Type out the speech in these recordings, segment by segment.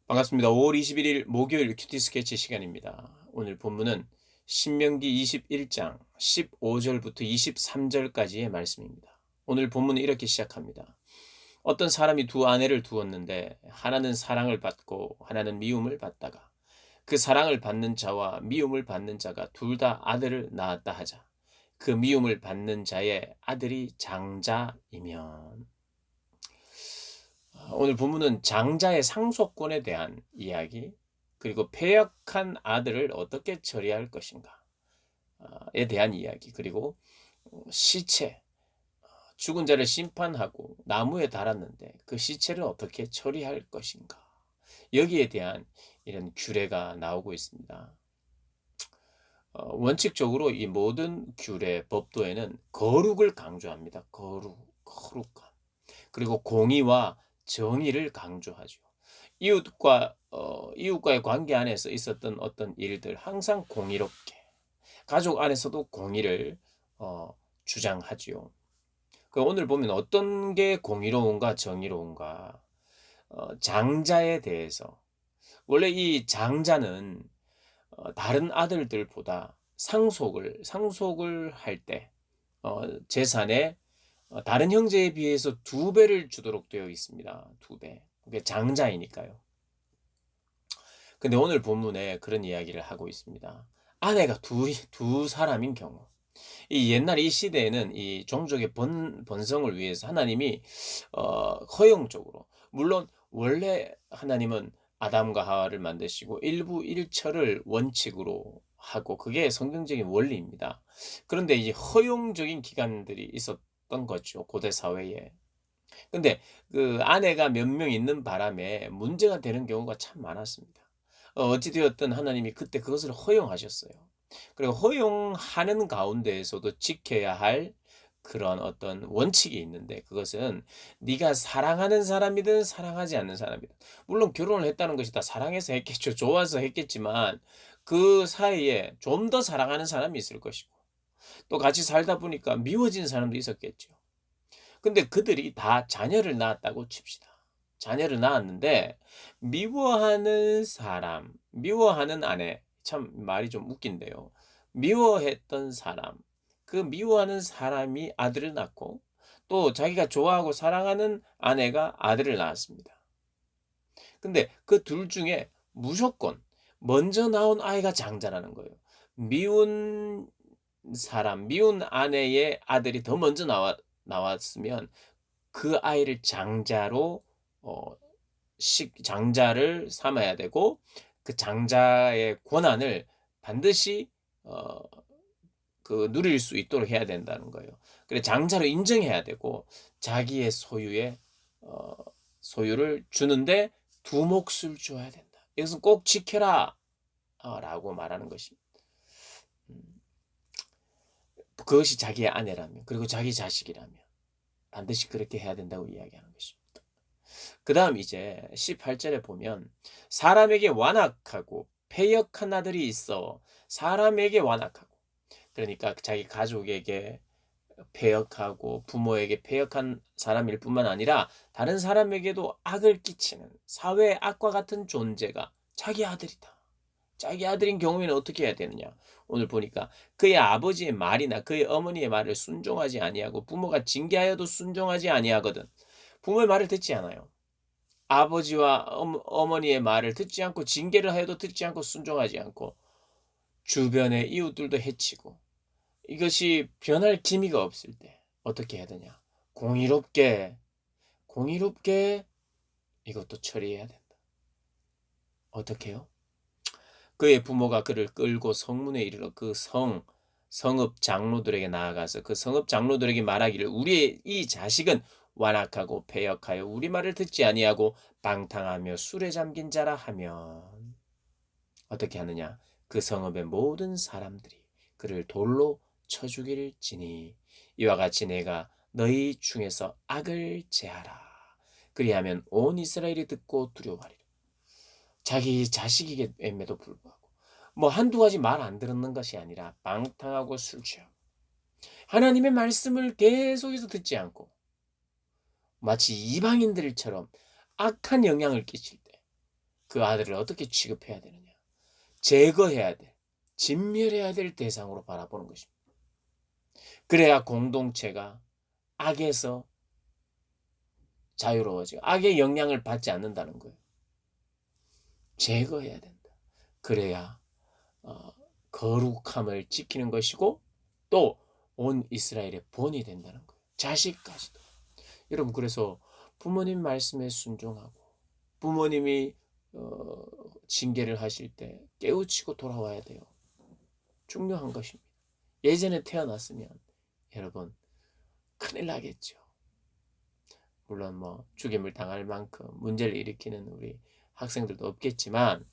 반갑습니다. 5월 21일 목요일 큐티 스케치 시간입니다. 오늘 본문은 신명기 21장 15절부터 23절까지의 말씀입니다. 오늘 본문은 이렇게 시작합니다. 어떤 사람이 두 아내를 두었는데 하나는 사랑을 받고 하나는 미움을 받다가 그 사랑을 받는 자와 미움을 받는 자가 둘 다 아들을 낳았다 하자. 그 미움을 받는 자의 아들이 장자이면 오늘 본문은 장자의 상속권에 대한 이야기, 그리고 패역한 아들을 어떻게 처리할 것인가에 대한 이야기, 그리고 시체, 죽은 자를 심판하고 나무에 달았는데 그 시체를 어떻게 처리할 것인가. 여기에 대한 이런 규례가 나오고 있습니다. 원칙적으로 이 모든 규례, 법도에는 거룩을 강조합니다. 거룩함. 그리고 공의와 정의를 강조하죠. 이웃과의 관계 안에서 있었던 어떤 일들 항상 공의롭게, 가족 안에서도 공의를 주장하지요. 오늘 보면 어떤 게 공의로운가 정의로운가, 장자에 대해서, 원래 이 장자는 다른 아들들보다 상속을 할 때 재산에 다른 형제에 비해서 두 배를 주도록 되어 있습니다. 두 배. 그게 장자이니까요. 근데 오늘 본문에 그런 이야기를 하고 있습니다. 아내가 두 사람인 경우. 이 옛날 이 시대에는 이 종족의 번성을 위해서 하나님이 허용적으로, 물론 원래 하나님은 아담과 하와를 만드시고 일부 일처를 원칙으로 하고 그게 성경적인 원리입니다. 그런데 이제 허용적인 기간들이 있었던 거죠, 고대 사회에. 근데 그 아내가 몇 명 있는 바람에 문제가 되는 경우가 참 많았습니다. 어찌 되었든 하나님이 그때 그것을 허용하셨어요. 그리고 허용하는 가운데에서도 지켜야 할 그런 어떤 원칙이 있는데, 그것은 네가 사랑하는 사람이든 사랑하지 않는 사람이든, 물론 결혼을 했다는 것이 다 사랑해서 했겠죠. 좋아서 했겠지만 그 사이에 좀 더 사랑하는 사람이 있을 것이고, 또 같이 살다 보니까 미워진 사람도 있었겠죠. 근데 그들이 다 자녀를 낳았다고 칩시다. 자녀를 낳았는데 미워하는 사람, 미워하는 아내, 참 말이 좀 웃긴데요. 미워했던 사람, 그 미워하는 사람이 아들을 낳고 또 자기가 좋아하고 사랑하는 아내가 아들을 낳았습니다. 근데 그 둘 중에 무조건 먼저 나온 아이가 장자라는 거예요. 미운 미운 아내의 아들이 더 먼저 나왔으면 그 아이를 장자로 어 장자를 삼아야 되고, 그 장자의 권한을 반드시 어 누릴 수 있도록 해야 된다는 거예요. 그래 장자로 인정해야 되고, 자기의 어 소유를 주는데 두 몫을 줘야 된다. 이것은 꼭 지켜라 라고 말하는 것입니다. 음 그것이 자기의 아내라면, 그리고 자기 자식이라면 반드시 그렇게 해야 된다고 이야기하는 것입니다. 그다음 이제 18절에 보면 사람에게 완악하고 패역한 아들이 있어. 사람에게 완악하고, 그러니까 자기 가족에게 패역하고 부모에게 패역한 사람일 뿐만 아니라 다른 사람에게도 악을 끼치는 사회의 악과 같은 존재가 자기 아들이다. 자기 아들인 경우에는 어떻게 해야 되느냐? 오늘 보니까 그의 아버지의 말이나 그의 어머니의 말을 순종하지 아니하고 부모가 징계하여도 순종하지 아니하거든. 부모의 말을 듣지 않아요. 아버지와 어머니의 말을 듣지 않고 징계를 하여도 듣지 않고 순종하지 않고 주변의 이웃들도 해치고, 이것이 변할 기미가 없을 때 어떻게 해야 되냐? 공의롭게, 공의롭게 이것도 처리해야 된다. 어떻게요? 그의 부모가 그를 끌고 성문에 이르러 그 성읍 장로들에게 나아가서 그 성읍 장로들에게 말하기를 우리의 이 자식은 완악하고 패역하여 우리 말을 듣지 아니하고 방탕하며 술에 잠긴 자라 하면 어떻게 하느냐? 그 성읍의 모든 사람들이 그를 돌로 쳐 죽일지니 이와 같이 내가 너희 중에서 악을 제하라. 그리하면 온 이스라엘이 듣고 두려워하리라. 자기 자식임에도 불구하고 뭐 한두 가지 말 안 듣는 것이 아니라 방탕하고 술 취하고 하나님의 말씀을 계속해서 듣지 않고 마치 이방인들처럼 악한 영향을 끼칠 때 그 아들을 어떻게 취급해야 되느냐. 제거해야 될, 진멸해야 될 대상으로 바라보는 것입니다. 그래야 공동체가 악에서 자유로워지고 악의 영향을 받지 않는다는 거예요. 제거해야 된다. 그래야 거룩함을 지키는 것이고 또 온 이스라엘의 본이 된다는 거예요. 자식까지도. 여러분 그래서 부모님 말씀에 순종하고 부모님이 징계를 하실 때 깨우치고 돌아와야 돼요. 중요한 것입니다. 예전에 태어났으면 여러분 큰일 나겠죠. 물론 뭐 죽임을 당할 만큼 문제를 일으키는 우리 학생들도 없겠지만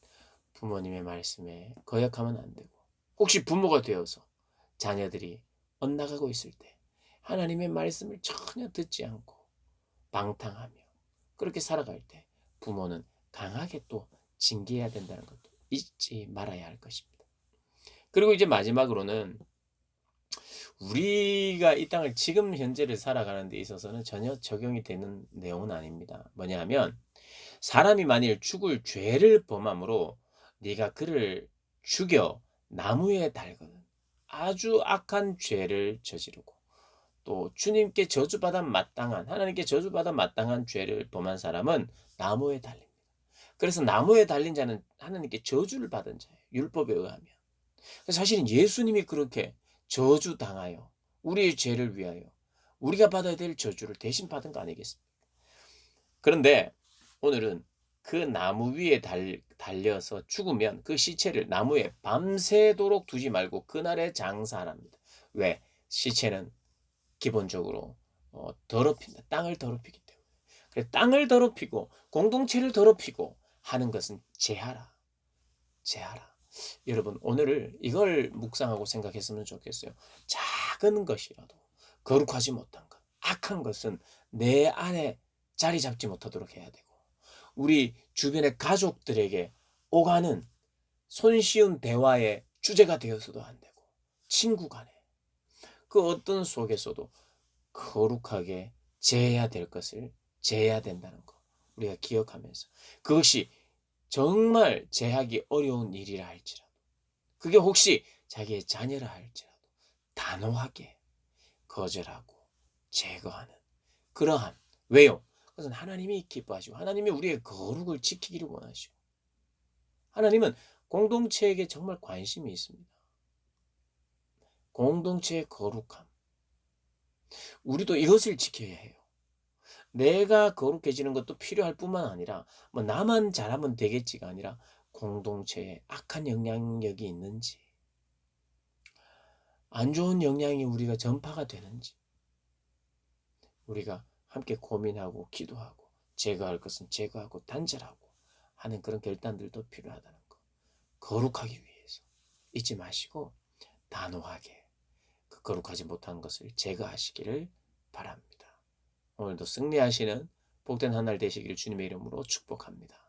부모님의 말씀에 거역하면 안 되고 혹시 부모가 되어서 자녀들이 엇나가고 있을 때 하나님의 말씀을 전혀 듣지 않고 방탕하며 그렇게 살아갈 때 부모는 강하게 또 징계해야 된다는 것도 잊지 말아야 할 것입니다. 그리고 이제 마지막으로는 우리가 이 땅을 지금 현재를 살아가는 데 있어서는 전혀 적용이 되는 내용은 아닙니다. 뭐냐 하면 사람이 만일 죽을 죄를 범함으로 네가 그를 죽여 나무에 달거든 아주 악한 죄를 저지르고 또 주님께 저주받아 마땅한 하나님께 저주받아 마땅한 죄를 범한 사람은 나무에 달립니다. 그래서 나무에 달린 자는 하나님께 저주를 받은 자예요. 율법에 의하면. 사실은 예수님이 그렇게 저주당하여 우리의 죄를 위하여 우리가 받아야 될 저주를 대신 받은 거 아니겠습니까? 그런데 오늘은 그 나무 위에 달려서 죽으면 그 시체를 나무에 밤새도록 두지 말고 그날에 장사하랍니다. 왜? 시체는 기본적으로 더럽힌다. 땅을 더럽히기 때문에. 그래 땅을 더럽히고 공동체를 더럽히고 하는 것은 재하라. 재하라. 여러분 오늘을 이걸 묵상하고 생각했으면 좋겠어요. 작은 것이라도 거룩하지 못한 것, 악한 것은 내 안에 자리 잡지 못하도록 해야 되고 우리 주변의 가족들에게 오가는 손쉬운 대화의 주제가 되어서도 안 되고 친구 간에 그 어떤 속에서도 거룩하게 제해야 될 것을 제해야 된다는 거 우리가 기억하면서 그것이 정말 제하기 어려운 일이라 할지라도 그게 혹시 자기의 자녀라 할지라도 단호하게 거절하고 제거하는 그러한 왜요? 그것은 하나님이 기뻐하시고 하나님이 우리의 거룩을 지키기를 원하시고 하나님은 공동체에게 정말 관심이 있습니다. 공동체의 거룩함 우리도 이것을 지켜야 해요. 내가 거룩해지는 것도 필요할 뿐만 아니라 뭐 나만 잘하면 되겠지가 아니라 공동체에 악한 영향력이 있는지 안 좋은 영향이 우리가 전파가 되는지 우리가 함께 고민하고 기도하고 제거할 것은 제거하고 단절하고 하는 그런 결단들도 필요하다는 거. 거룩하기 위해서 잊지 마시고 단호하게 그 거룩하지 못한 것을 제거하시기를 바랍니다. 오늘도 승리하시는 복된 한 날 되시기를 주님의 이름으로 축복합니다.